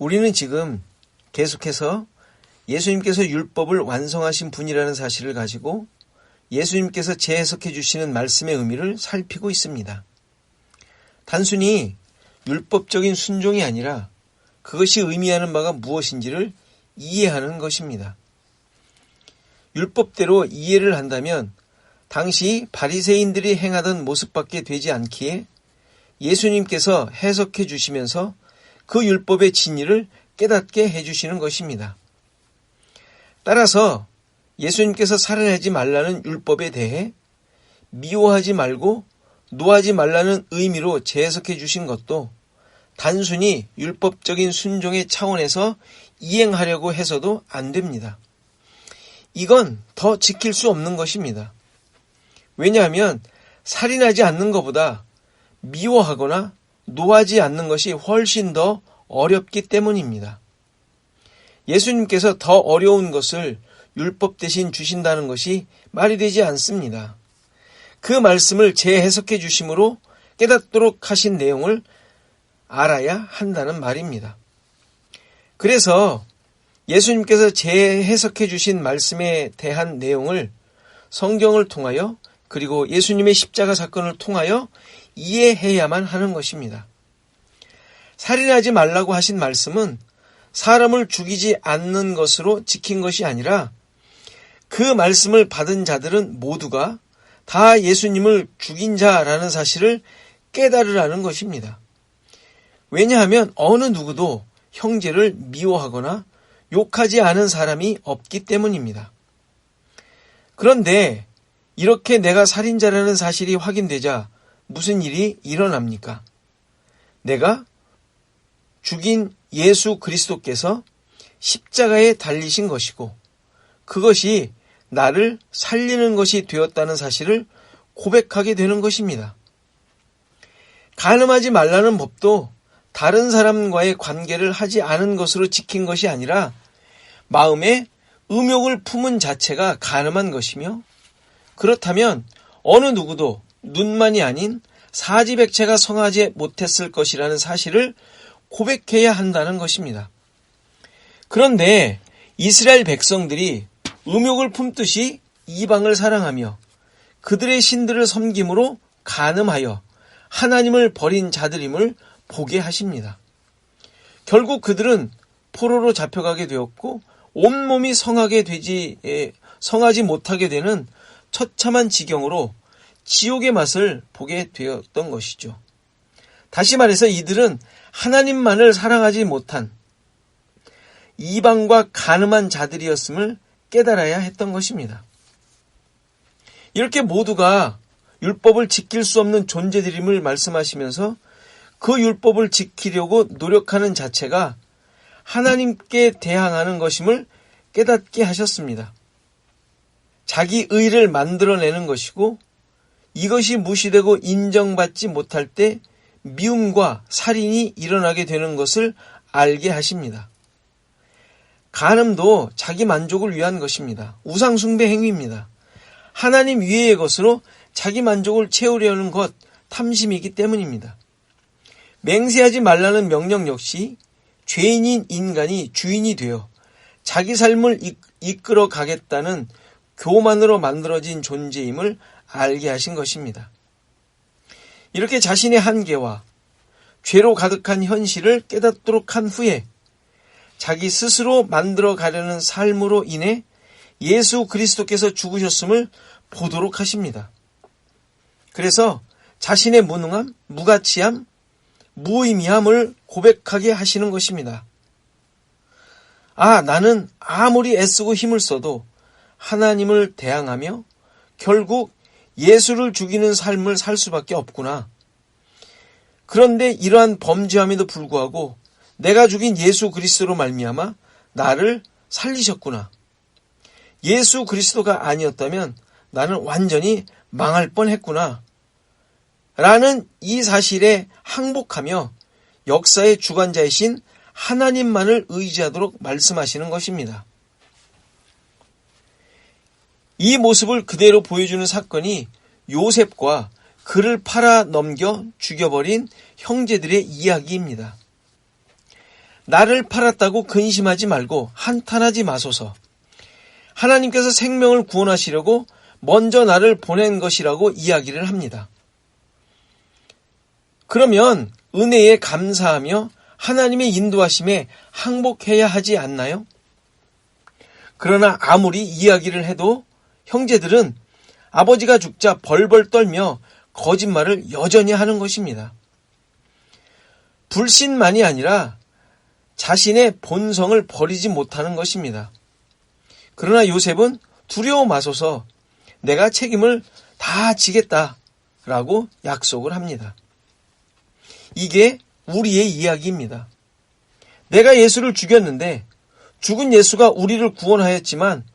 우리는 지금 계속해서 예수님께서 율법을 완성하신 분이라는 사실을 가지고 예수님께서 재해석해 주시는 말씀의 의미를 살피고 있습니다. 단순히 율법적인 순종이 아니라 그것이 의미하는 바가 무엇인지를 이해하는 것입니다. 율법대로 이해를 한다면 당시 바리새인들이 행하던 모습밖에 되지 않기에 예수님께서 해석해 주시면서 그 율법의 진리를 깨닫게 해주시는 것입니다. 따라서 예수님께서 살인하지 말라는 율법에 대해 미워하지 말고 노하지 말라는 의미로 재해석해 주신 것도 단순히 율법적인 순종의 차원에서 이행하려고 해서도 안 됩니다. 이건 더 지킬 수 없는 것입니다. 왜냐하면 살인하지 않는 것보다 미워하거나 노하지 않는 것이 훨씬 더 어렵기 때문입니다. 예수님께서 더 어려운 것을 율법 대신 주신다는 것이 말이 되지 않습니다. 그 말씀을 재해석해 주심으로 깨닫도록 하신 내용을 알아야 한다는 말입니다. 그래서 예수님께서 재해석해 주신 말씀에 대한 내용을 성경을 통하여 그리고 예수님의 십자가 사건을 통하여 이해해야만 하는 것입니다. 살인하지 말라고 하신 말씀은 사람을 죽이지 않는 것으로 지킨 것이 아니라 그 말씀을 받은 자들은 모두가 다 예수님을 죽인 자라는 사실을 깨달으라는 것입니다. 왜냐하면 어느 누구도 형제를 미워하거나 욕하지 않은 사람이 없기 때문입니다. 그런데 이렇게 내가 살인자라는 사실이 확인되자 무슨 일이 일어납니까? 내가 죽인 예수 그리스도께서 십자가에 달리신 것이고 그것이 나를 살리는 것이 되었다는 사실을 고백하게 되는 것입니다. 간음하지 말라는 법도 다른 사람과의 관계를 하지 않은 것으로 지킨 것이 아니라 마음에 음욕을 품은 자체가 간음한 것이며 그렇다면 어느 누구도 눈만이 아닌 사지백체가 성하지 못했을 것이라는 사실을 고백해야 한다는 것입니다. 그런데 이스라엘 백성들이 음욕을 품듯이 이방을 사랑하며 그들의 신들을 섬김으로 간음하여 하나님을 버린 자들임을 보게 하십니다. 결국 그들은 포로로 잡혀가게 되었고 온몸이 성하지 못하게 되는 처참한 지경으로 지옥의 맛을 보게 되었던 것이죠. 다시 말해서 이들은 하나님만을 사랑하지 못한 이방과 간음한 자들이었음을 깨달아야 했던 것입니다. 이렇게 모두가 율법을 지킬 수 없는 존재들임을 말씀하시면서 그 율법을 지키려고 노력하는 자체가 하나님께 대항하는 것임을 깨닫게 하셨습니다. 자기 의를 만들어내는 것이고 이것이 무시되고 인정받지 못할 때 미움과 살인이 일어나게 되는 것을 알게 하십니다. 간음도 자기 만족을 위한 것입니다. 우상숭배 행위입니다. 하나님 위의 것으로 자기 만족을 채우려는 것, 탐심이기 때문입니다. 맹세하지 말라는 명령 역시 죄인인 인간이 주인이 되어 자기 삶을 이끌어 가겠다는 교만으로 만들어진 존재임을 알게 하신 것입니다. 이렇게 자신의 한계와 죄로 가득한 현실을 깨닫도록 한 후에 자기 스스로 만들어 가려는 삶으로 인해 예수 그리스도께서 죽으셨음을 보도록 하십니다. 그래서 자신의 무능함, 무가치함, 무의미함을 고백하게 하시는 것입니다. 나는 아무리 애쓰고 힘을 써도 하나님을 대항하며 결국 예수를 죽이는 삶을 살 수밖에 없구나. 그런데 이러한 범죄함에도 불구하고 내가 죽인 예수 그리스도로 말미암아 나를 살리셨구나. 예수 그리스도가 아니었다면 나는 완전히 망할 뻔했구나. 라는 이 사실에 항복하며 역사의 주관자이신 하나님만을 의지하도록 말씀하시는 것입니다. 이 모습을 그대로 보여주는 사건이 요셉과 그를 팔아 넘겨 죽여버린 형제들의 이야기입니다. 나를 팔았다고 근심하지 말고 한탄하지 마소서. 하나님께서 생명을 구원하시려고 먼저 나를 보낸 것이라고 이야기를 합니다. 그러면 은혜에 감사하며 하나님의 인도하심에 항복해야 하지 않나요? 그러나 아무리 이야기를 해도 형제들은 아버지가 죽자 벌벌 떨며 거짓말을 여전히 하는 것입니다. 불신만이 아니라 자신의 본성을 버리지 못하는 것입니다. 그러나 요셉은 두려워 마소서, 내가 책임을 다 지겠다라고 약속을 합니다. 이게 우리의 이야기입니다. 내가 예수를 죽였는데 죽은 예수가 우리를 구원하였지만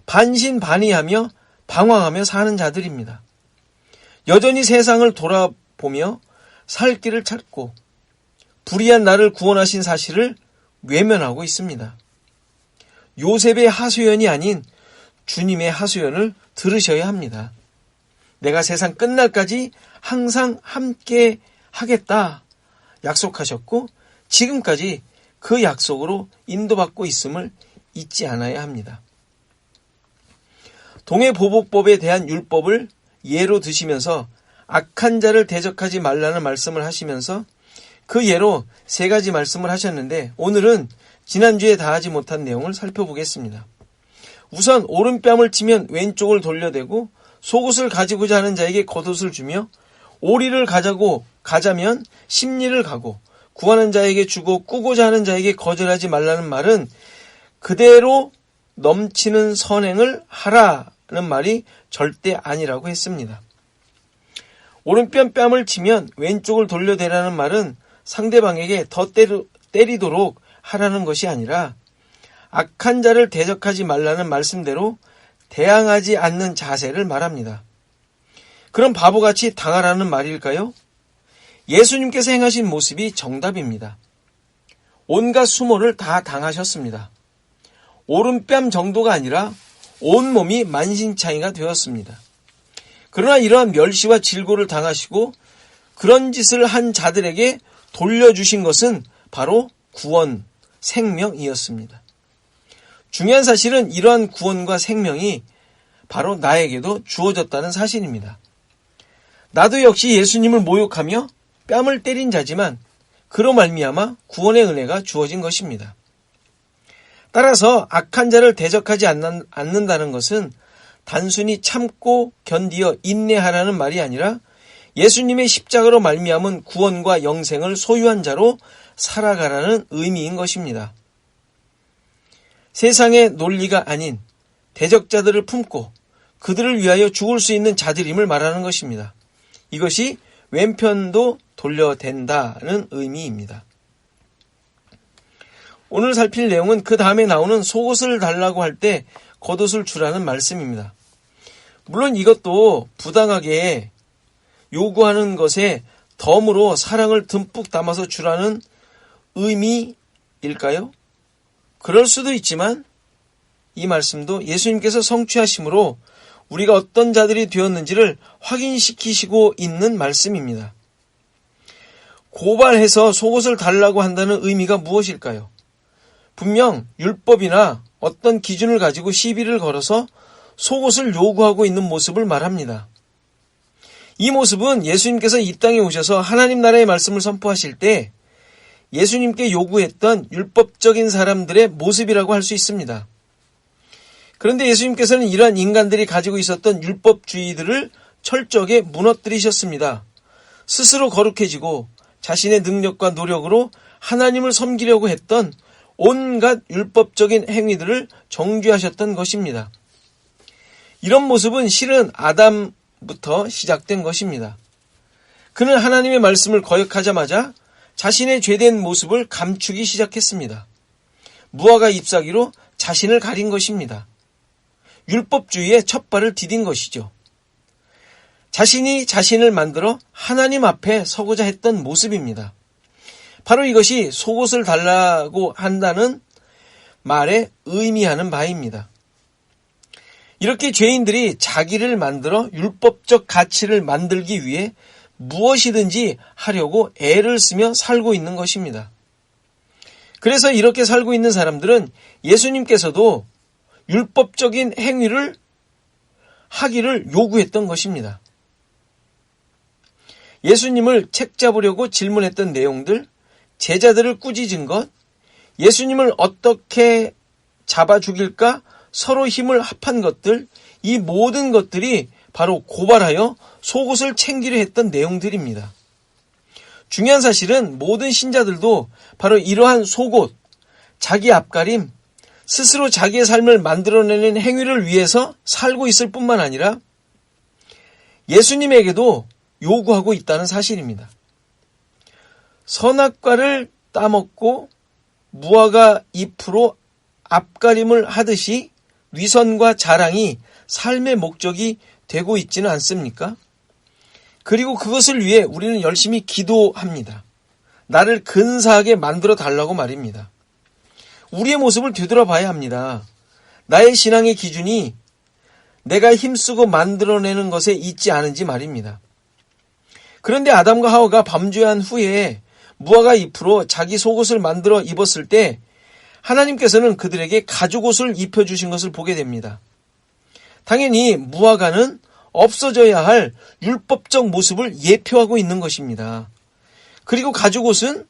반신반의하며 방황하며 사는 자들입니다. 여전히 세상을 돌아보며 살 길을 찾고 불의한 나를 구원하신 사실을 외면하고 있습니다. 요셉의 하소연이 아닌 주님의 하소연을 들으셔야 합니다. 내가 세상 끝날까지 항상 함께 하겠다 약속하셨고 지금까지 그 약속으로 인도받고 있음을 잊지 않아야 합니다. 동해보복법에 대한 율법을 예로 드시면서 악한 자를 대적하지 말라는 말씀을 하시면서 그 예로 3가지 말씀을 하셨는데 오늘은 지난주에 다 하지 못한 내용을 살펴보겠습니다. 우선 오른뺨을 치면 왼쪽을 돌려대고 속옷을 가지고자 하는 자에게 겉옷을 주며 오리를 가자면 심리를 가고 구하는 자에게 주고 꾸고자 하는 자에게 거절하지 말라는 말은 그대로 넘치는 선행을 하라는 말이 절대 아니라고 했습니다. 오른편 뺨을 치면 왼쪽을 돌려대라는 말은 상대방에게 더 때리도록 하라는 것이 아니라 악한 자를 대적하지 말라는 말씀대로 대항하지 않는 자세를 말합니다. 그럼 바보같이 당하라는 말일까요? 예수님께서 행하신 모습이 정답입니다. 온갖 수모를 다 당하셨습니다. 오른뺨 정도가 아니라 온몸이 만신창이가 되었습니다. 그러나 이러한 멸시와 질고를 당하시고 그런 짓을 한 자들에게 돌려주신 것은 바로 구원, 생명이었습니다. 중요한 사실은 이러한 구원과 생명이 바로 나에게도 주어졌다는 사실입니다. 나도 역시 예수님을 모욕하며 뺨을 때린 자지만 그로 말미암아 구원의 은혜가 주어진 것입니다. 따라서 악한 자를 대적하지 않는다는 것은 단순히 참고 견디어 인내하라는 말이 아니라 예수님의 십자가로 말미암은 구원과 영생을 소유한 자로 살아가라는 의미인 것입니다. 세상의 논리가 아닌 대적자들을 품고 그들을 위하여 죽을 수 있는 자들임을 말하는 것입니다. 이것이 왼편도 돌려댄다는 의미입니다. 오늘 살필 내용은 그 다음에 나오는 속옷을 달라고 할 때 겉옷을 주라는 말씀입니다. 물론 이것도 부당하게 요구하는 것에 덤으로 사랑을 듬뿍 담아서 주라는 의미일까요? 그럴 수도 있지만 이 말씀도 예수님께서 성취하심으로 우리가 어떤 자들이 되었는지를 확인시키시고 있는 말씀입니다. 고발해서 속옷을 달라고 한다는 의미가 무엇일까요? 분명 율법이나 어떤 기준을 가지고 시비를 걸어서 속옷을 요구하고 있는 모습을 말합니다. 이 모습은 예수님께서 이 땅에 오셔서 하나님 나라의 말씀을 선포하실 때 예수님께 요구했던 율법적인 사람들의 모습이라고 할 수 있습니다. 그런데 예수님께서는 이러한 인간들이 가지고 있었던 율법주의들을 철저하게 무너뜨리셨습니다. 스스로 거룩해지고 자신의 능력과 노력으로 하나님을 섬기려고 했던 온갖 율법적인 행위들을 정죄하셨던 것입니다. 이런 모습은 실은 아담부터 시작된 것입니다. 그는 하나님의 말씀을 거역하자마자 자신의 죄된 모습을 감추기 시작했습니다. 무화과 잎사귀로 자신을 가린 것입니다. 율법주의의 첫 발을 디딘 것이죠. 자신이 자신을 만들어 하나님 앞에 서고자 했던 모습입니다. 바로 이것이 속옷을 달라고 한다는 말에 의미하는 바입니다. 이렇게 죄인들이 자기를 만들어 율법적 가치를 만들기 위해 무엇이든지 하려고 애를 쓰며 살고 있는 것입니다. 그래서 이렇게 살고 있는 사람들은 예수님께서도 율법적인 행위를 하기를 요구했던 것입니다. 예수님을 책잡으려고 질문했던 내용들, 제자들을 꾸짖은 것, 예수님을 어떻게 잡아 죽일까 서로 힘을 합한 것들, 이 모든 것들이 바로 고발하여 속옷을 챙기려 했던 내용들입니다. 중요한 사실은 모든 신자들도 바로 이러한 속옷, 자기 앞가림, 스스로 자기의 삶을 만들어내는 행위를 위해서 살고 있을 뿐만 아니라 예수님에게도 요구하고 있다는 사실입니다. 선악과를 따먹고 무화과 잎으로 앞가림을 하듯이 위선과 자랑이 삶의 목적이 되고 있지는 않습니까? 그리고 그것을 위해 우리는 열심히 기도합니다. 나를 근사하게 만들어 달라고 말입니다. 우리의 모습을 되돌아봐야 합니다. 나의 신앙의 기준이 내가 힘쓰고 만들어내는 것에 있지 않은지 말입니다. 그런데 아담과 하와가 범죄한 후에 무화과 잎으로 자기 속옷을 만들어 입었을 때 하나님께서는 그들에게 가죽옷을 입혀주신 것을 보게 됩니다. 당연히 무화과는 없어져야 할 율법적 모습을 예표하고 있는 것입니다. 그리고 가죽옷은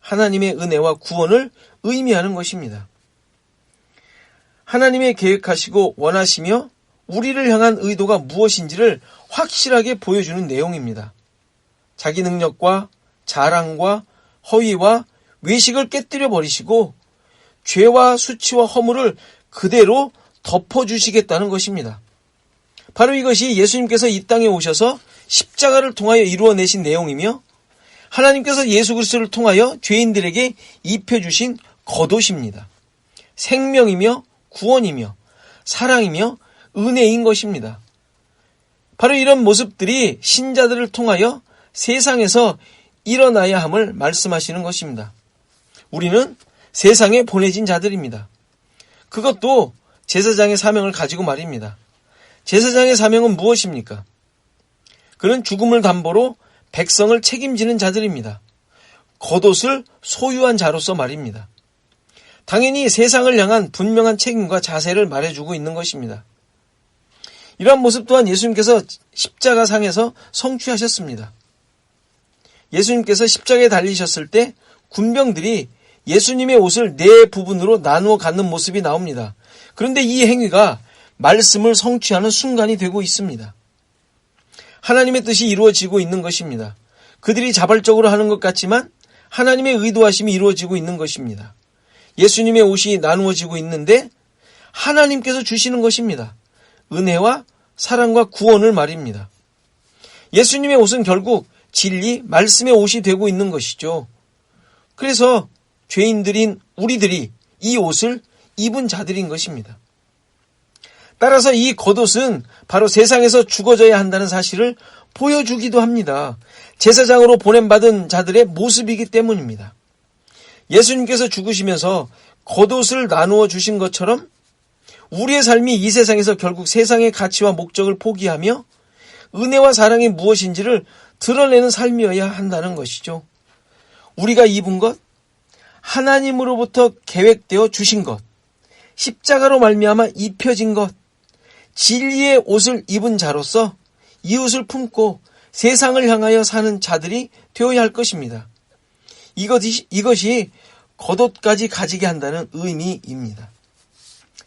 하나님의 은혜와 구원을 의미하는 것입니다. 하나님의 계획하시고 원하시며 우리를 향한 의도가 무엇인지를 확실하게 보여주는 내용입니다. 자기 능력과 자랑과 허위와 외식을 깨뜨려 버리시고 죄와 수치와 허물을 그대로 덮어주시겠다는 것입니다. 바로 이것이 예수님께서 이 땅에 오셔서 십자가를 통하여 이루어내신 내용이며 하나님께서 예수 그리스도를 통하여 죄인들에게 입혀주신 겉옷입니다. 생명이며 구원이며 사랑이며 은혜인 것입니다. 바로 이런 모습들이 신자들을 통하여 세상에서 일어나야 함을 말씀하시는 것입니다. 우리는 세상에 보내진 자들입니다. 그것도 제사장의 사명을 가지고 말입니다. 제사장의 사명은 무엇입니까? 그는 죽음을 담보로 백성을 책임지는 자들입니다. 겉옷을 소유한 자로서 말입니다. 당연히 세상을 향한 분명한 책임과 자세를 말해주고 있는 것입니다. 이러한 모습 또한 예수님께서 십자가상에서 성취하셨습니다. 예수님께서 십자가에 달리셨을 때 군병들이 예수님의 옷을 네 부분으로 나누어 갖는 모습이 나옵니다. 그런데 이 행위가 말씀을 성취하는 순간이 되고 있습니다. 하나님의 뜻이 이루어지고 있는 것입니다. 그들이 자발적으로 하는 것 같지만 하나님의 의도하심이 이루어지고 있는 것입니다. 예수님의 옷이 나누어지고 있는데 하나님께서 주시는 것입니다. 은혜와 사랑과 구원을 말입니다. 예수님의 옷은 결국 진리, 말씀의 옷이 되고 있는 것이죠. 그래서 죄인들인 우리들이 이 옷을 입은 자들인 것입니다. 따라서 이 겉옷은 바로 세상에서 죽어져야 한다는 사실을 보여주기도 합니다. 제사장으로 보냄받은 자들의 모습이기 때문입니다. 예수님께서 죽으시면서 겉옷을 나누어 주신 것처럼 우리의 삶이 이 세상에서 결국 세상의 가치와 목적을 포기하며 은혜와 사랑이 무엇인지를 드러내는 삶이어야 한다는 것이죠. 우리가 입은 것, 하나님으로부터 계획되어 주신 것, 십자가로 말미암아 입혀진 것, 진리의 옷을 입은 자로서 이웃을 품고 세상을 향하여 사는 자들이 되어야 할 것입니다. 이것이 겉옷까지 가지게 한다는 의미입니다.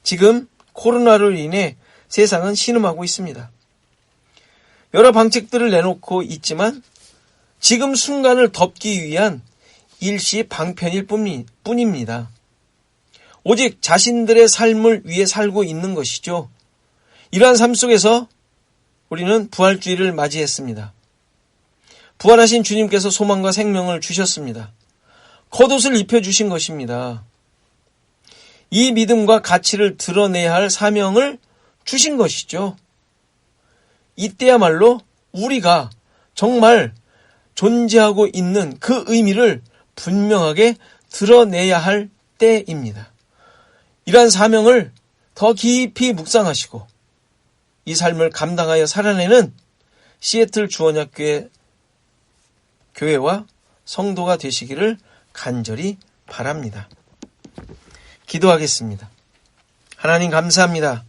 지금 코로나로 인해 세상은 신음하고 있습니다. 여러 방책들을 내놓고 있지만 지금 순간을 덮기 위한 일시 방편일 뿐입니다. 오직 자신들의 삶을 위해 살고 있는 것이죠. 이러한 삶 속에서 우리는 부활주의를 맞이했습니다. 부활하신 주님께서 소망과 생명을 주셨습니다. 겉옷을 입혀주신 것입니다. 이 믿음과 가치를 드러내야 할 사명을 주신 것이죠. 이때야말로 우리가 정말 존재하고 있는 그 의미를 분명하게 드러내야 할 때입니다. 이러한 사명을 더 깊이 묵상하시고 이 삶을 감당하여 살아내는 시애틀 주언약교회 교회와 성도가 되시기를 간절히 바랍니다. 기도하겠습니다. 하나님 감사합니다.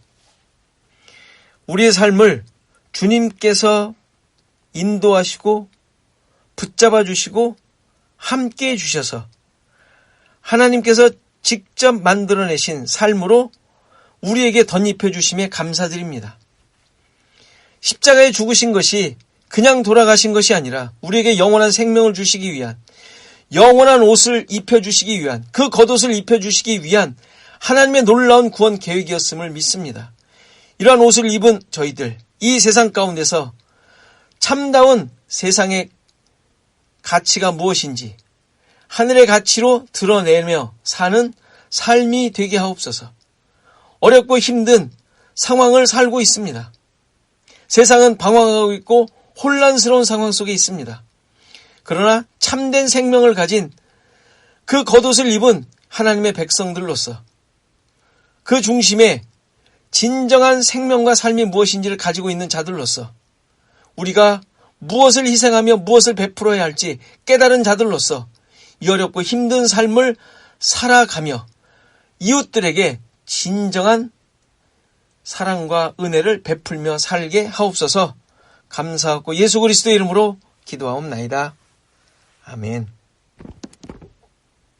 우리의 삶을 주님께서 인도하시고 붙잡아 주시고 함께 해 주셔서 하나님께서 직접 만들어내신 삶으로 우리에게 덧입혀 주심에 감사드립니다. 십자가에 죽으신 것이 그냥 돌아가신 것이 아니라 우리에게 영원한 생명을 주시기 위한, 영원한 옷을 입혀주시기 위한, 그 겉옷을 입혀주시기 위한 하나님의 놀라운 구원 계획이었음을 믿습니다. 이러한 옷을 입은 저희들, 이 세상 가운데서 참다운 세상의 가치가 무엇인지 하늘의 가치로 드러내며 사는 삶이 되게 하옵소서. 어렵고 힘든 상황을 살고 있습니다. 세상은 방황하고 있고 혼란스러운 상황 속에 있습니다. 그러나 참된 생명을 가진 그 겉옷을 입은 하나님의 백성들로서 그 중심에 진정한 생명과 삶이 무엇인지를 가지고 있는 자들로서 우리가 무엇을 희생하며 무엇을 베풀어야 할지 깨달은 자들로서 이 어렵고 힘든 삶을 살아가며 이웃들에게 진정한 사랑과 은혜를 베풀며 살게 하옵소서. 감사하고 예수 그리스도의 이름으로 기도하옵나이다. 아멘.